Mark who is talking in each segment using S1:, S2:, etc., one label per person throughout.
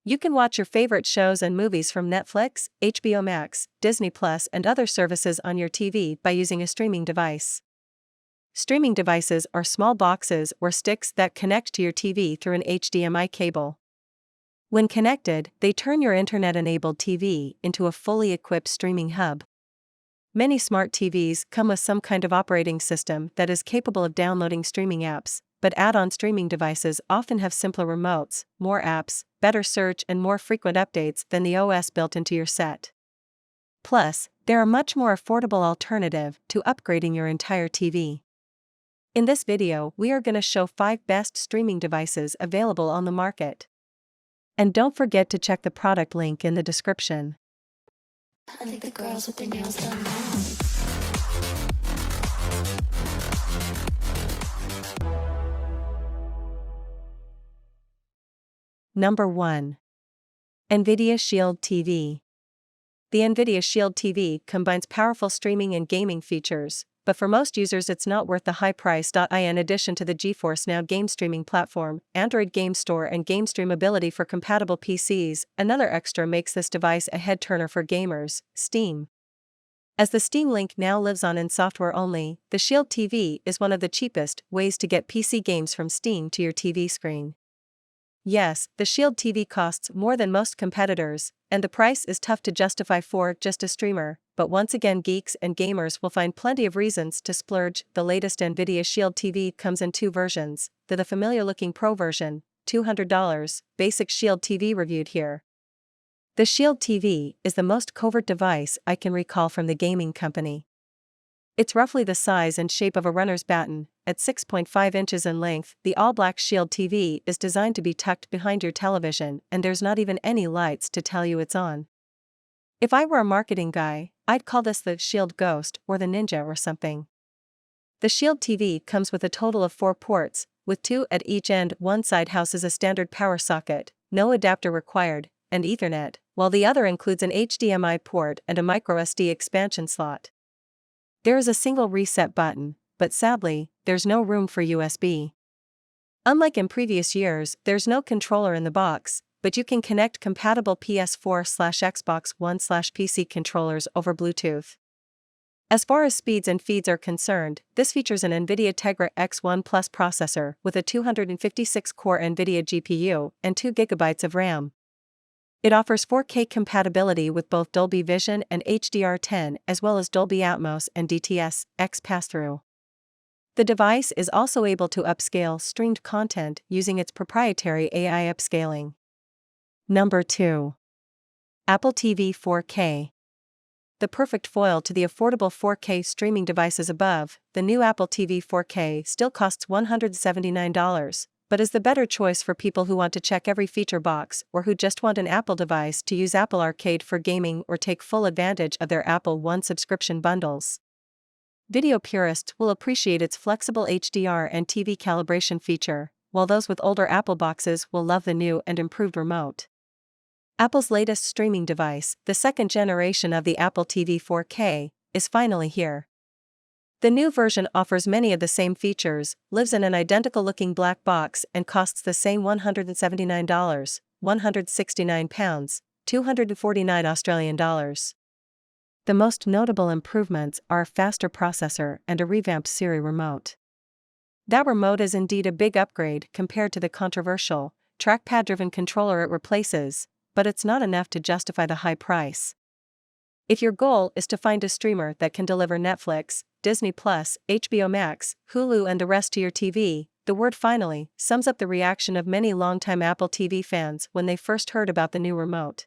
S1: You can watch your favorite shows and movies from Netflix, HBO Max, Disney Plus, and other services on your TV by using a streaming device. Streaming devices are small boxes or sticks that connect to your TV through an HDMI cable. When connected, they turn your internet-enabled TV into a fully equipped streaming hub. Many smart TVs come with some kind of operating system that is capable of downloading streaming apps, but add-on streaming devices often have simpler remotes, more apps, better search, and more frequent updates than the OS built into your set. Plus, they're a much more affordable alternative to upgrading your entire TV. In this video, we are going to show 5 best streaming devices available on the market. And don't forget to check the product link in the description.
S2: I think the girls with their nails done now.
S1: Number 1. Nvidia Shield TV. The Nvidia Shield TV combines powerful streaming and gaming features, but for most users it's not worth the high price. In addition to the GeForce Now game streaming platform, Android Game Store, and game streamability for compatible PCs, another extra makes this device a head-turner for gamers: Steam. As the Steam Link now lives on in software only, the Shield TV is one of the cheapest ways to get PC games from Steam to your TV screen. Yes, the Shield TV costs more than most competitors, and the price is tough to justify for just a streamer, but once again geeks and gamers will find plenty of reasons to splurge. The latest Nvidia Shield TV comes in 2 versions: the familiar-looking Pro version, $200, basic Shield TV reviewed here. The Shield TV is the most covert device I can recall from the gaming company. It's roughly the size and shape of a runner's baton. At 6.5 inches in length, the all-black Shield TV is designed to be tucked behind your television, and there's not even any lights to tell you it's on. If I were a marketing guy, I'd call this the Shield Ghost or the Ninja or something. The Shield TV comes with a total of 4 ports, with 2 at each end. One side houses a standard power socket, no adapter required, and Ethernet, while the other includes an HDMI port and a microSD expansion slot. There is a single reset button, but sadly, there's no room for USB. Unlike in previous years, there's no controller in the box, but you can connect compatible PS4/Xbox One/PC controllers over Bluetooth. As far as speeds and feeds are concerned, this features an Nvidia Tegra X1 Plus processor with a 256-core Nvidia GPU and 2 GB of RAM. It offers 4K compatibility with both Dolby Vision and HDR10, as well as Dolby Atmos and DTS::X pass-through. The device is also able to upscale streamed content using its proprietary AI upscaling. Number 2. Apple TV 4K. The perfect foil to the affordable 4K streaming devices above, the new Apple TV 4K still costs $179. But is the better choice for people who want to check every feature box or who just want an Apple device to use Apple Arcade for gaming or take full advantage of their Apple One subscription bundles. Video purists will appreciate its flexible HDR and TV calibration feature, while those with older Apple boxes will love the new and improved remote. Apple's latest streaming device, the 2nd generation of the Apple TV 4K, is finally here. The new version offers many of the same features, lives in an identical-looking black box, and costs the same $179, £169, $249. The most notable improvements are a faster processor and a revamped Siri remote. That remote is indeed a big upgrade compared to the controversial, trackpad-driven controller it replaces, but it's not enough to justify the high price. If your goal is to find a streamer that can deliver Netflix, Disney Plus, HBO Max, Hulu, and the rest to your TV, the word "finally" sums up the reaction of many longtime Apple TV fans when they first heard about the new remote.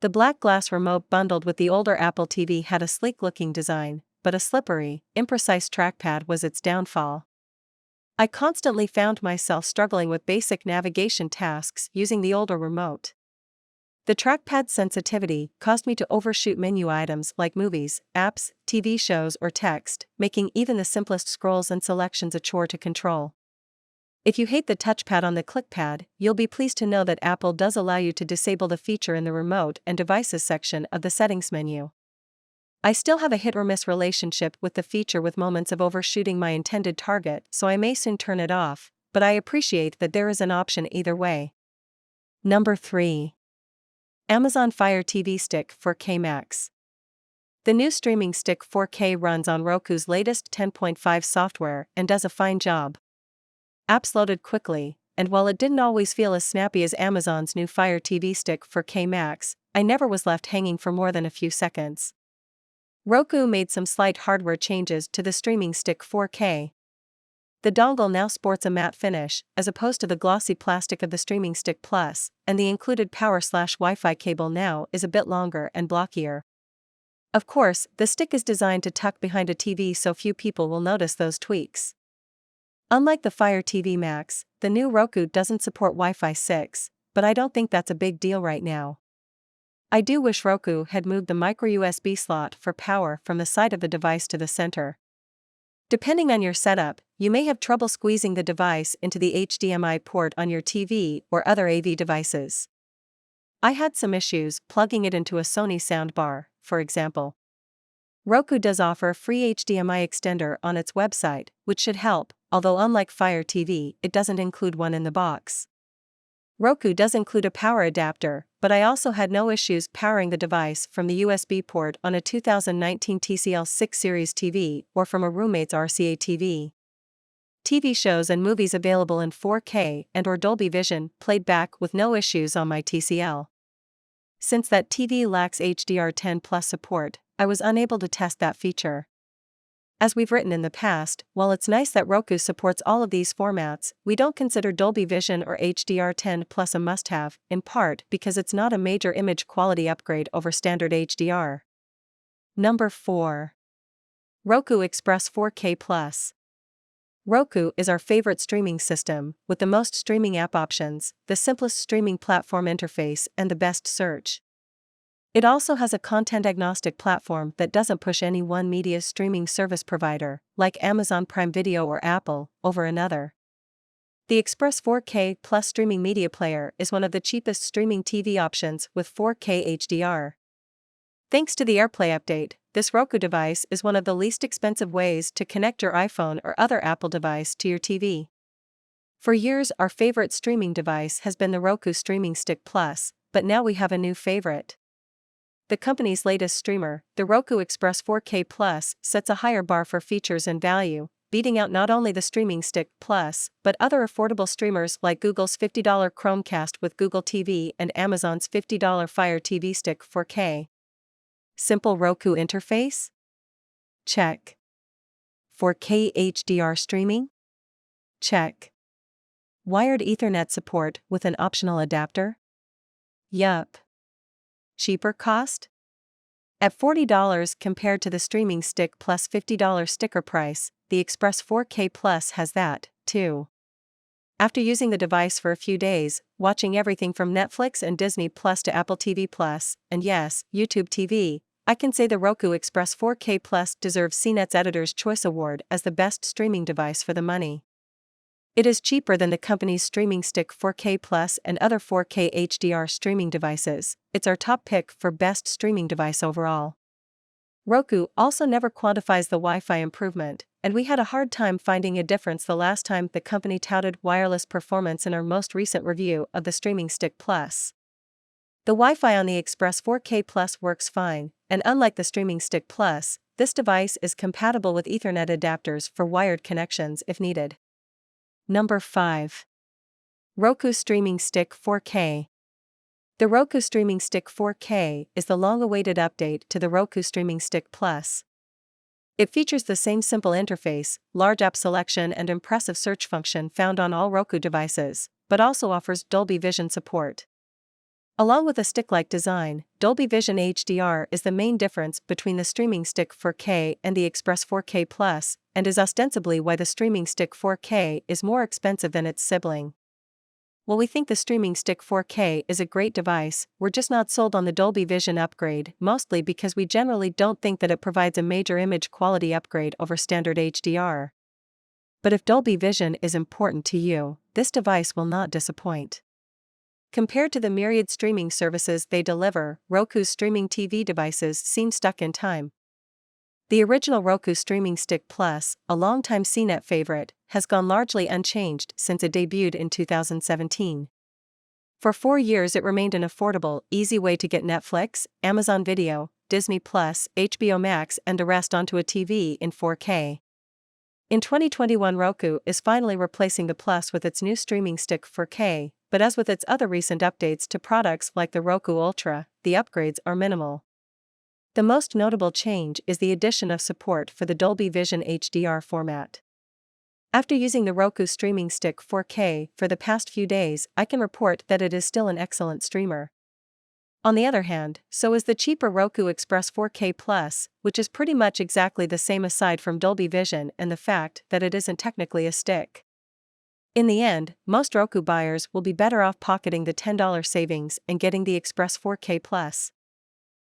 S1: The black glass remote bundled with the older Apple TV had a sleek-looking design, but a slippery, imprecise trackpad was its downfall. I constantly found myself struggling with basic navigation tasks using the older remote. The trackpad sensitivity caused me to overshoot menu items like movies, apps, TV shows, or text, making even the simplest scrolls and selections a chore to control. If you hate the touchpad on the ClickPad, you'll be pleased to know that Apple does allow you to disable the feature in the Remote and Devices section of the settings menu. I still have a hit-or-miss relationship with the feature, with moments of overshooting my intended target, so I may soon turn it off, but I appreciate that there is an option either way. Number 3. Amazon Fire TV Stick 4K Max. The new streaming stick 4K runs on Roku's latest 10.5 software and does a fine job. Apps loaded quickly, and while it didn't always feel as snappy as Amazon's new Fire TV Stick 4K Max, I never was left hanging for more than a few seconds. Roku made some slight hardware changes to the streaming stick 4K. The dongle now sports a matte finish, as opposed to the glossy plastic of the streaming stick Plus, and the included power/Wi-Fi cable now is a bit longer and blockier. Of course, the stick is designed to tuck behind a TV so few people will notice those tweaks. Unlike the Fire TV Max, the new Roku doesn't support Wi-Fi 6, but I don't think that's a big deal right now. I do wish Roku had moved the micro USB slot for power from the side of the device to the center. Depending on your setup, you may have trouble squeezing the device into the HDMI port on your TV or other AV devices. I had some issues plugging it into a Sony soundbar, for example. Roku does offer a free HDMI extender on its website, which should help, although unlike Fire TV, it doesn't include one in the box. Roku does include a power adapter, but I also had no issues powering the device from the USB port on a 2019 TCL 6 Series TV or from a roommate's RCA TV. TV shows and movies available in 4K and/or Dolby Vision played back with no issues on my TCL. Since that TV lacks HDR10 Plus support, I was unable to test that feature. As we've written in the past, while it's nice that Roku supports all of these formats, we don't consider Dolby Vision or HDR10 Plus a must-have, in part because it's not a major image quality upgrade over standard HDR. Number 4. Roku Express 4K Plus. Roku is our favorite streaming system, with the most streaming app options, the simplest streaming platform interface, and the best search. It also has a content-agnostic platform that doesn't push any one media streaming service provider, like Amazon Prime Video or Apple, over another. The Express 4K Plus streaming media player is one of the cheapest streaming TV options with 4K HDR. Thanks to the AirPlay update, this Roku device is one of the least expensive ways to connect your iPhone or other Apple device to your TV. For years, our favorite streaming device has been the Roku Streaming Stick Plus, but now we have a new favorite. The company's latest streamer, the Roku Express 4K Plus, sets a higher bar for features and value, beating out not only the Streaming Stick Plus, but other affordable streamers like Google's $50 Chromecast with Google TV and Amazon's $50 Fire TV Stick 4K. Simple Roku interface? Check. 4K HDR streaming? Check. Wired Ethernet support with an optional adapter? Yup. Cheaper cost? At $40 compared to the Streaming Stick Plus $50 sticker price, the Express 4K Plus has that, too. After using the device for a few days, watching everything from Netflix and Disney Plus to Apple TV Plus, and yes, YouTube TV, I can say the Roku Express 4K Plus deserves CNET's Editor's Choice Award as the best streaming device for the money. It is cheaper than the company's Streaming Stick 4K Plus and other 4K HDR streaming devices. It's our top pick for best streaming device overall. Roku also never quantifies the Wi-Fi improvement, and we had a hard time finding a difference the last time the company touted wireless performance in our most recent review of the Streaming Stick Plus. The Wi-Fi on the Express 4K Plus works fine, and unlike the Streaming Stick Plus, this device is compatible with Ethernet adapters for wired connections if needed. Number 5. Roku Streaming Stick 4K. The Roku Streaming Stick 4K is the long-awaited update to the Roku Streaming Stick Plus. It features the same simple interface, large app selection and impressive search function found on all Roku devices, but also offers Dolby Vision support. Along with a stick-like design, Dolby Vision HDR is the main difference between the Streaming Stick 4K and the Express 4K Plus, and is ostensibly why the Streaming Stick 4K is more expensive than its sibling. While we think the Streaming Stick 4K is a great device, we're just not sold on the Dolby Vision upgrade, mostly because we generally don't think that it provides a major image quality upgrade over standard HDR. But if Dolby Vision is important to you, this device will not disappoint. Compared to the myriad streaming services they deliver, Roku's streaming TV devices seem stuck in time. The original Roku Streaming Stick Plus, a longtime CNET favorite, has gone largely unchanged since it debuted in 2017. For 4 years it remained an affordable, easy way to get Netflix, Amazon Video, Disney+, HBO Max and the rest onto a TV in 4K. In 2021 Roku is finally replacing the Plus with its new streaming stick 4K, but as with its other recent updates to products like the Roku Ultra, the upgrades are minimal. The most notable change is the addition of support for the Dolby Vision HDR format. After using the Roku streaming stick 4K for the past few days, I can report that it is still an excellent streamer. On the other hand, so is the cheaper Roku Express 4K Plus, which is pretty much exactly the same aside from Dolby Vision and the fact that it isn't technically a stick. In the end, most Roku buyers will be better off pocketing the $10 savings and getting the Express 4K Plus.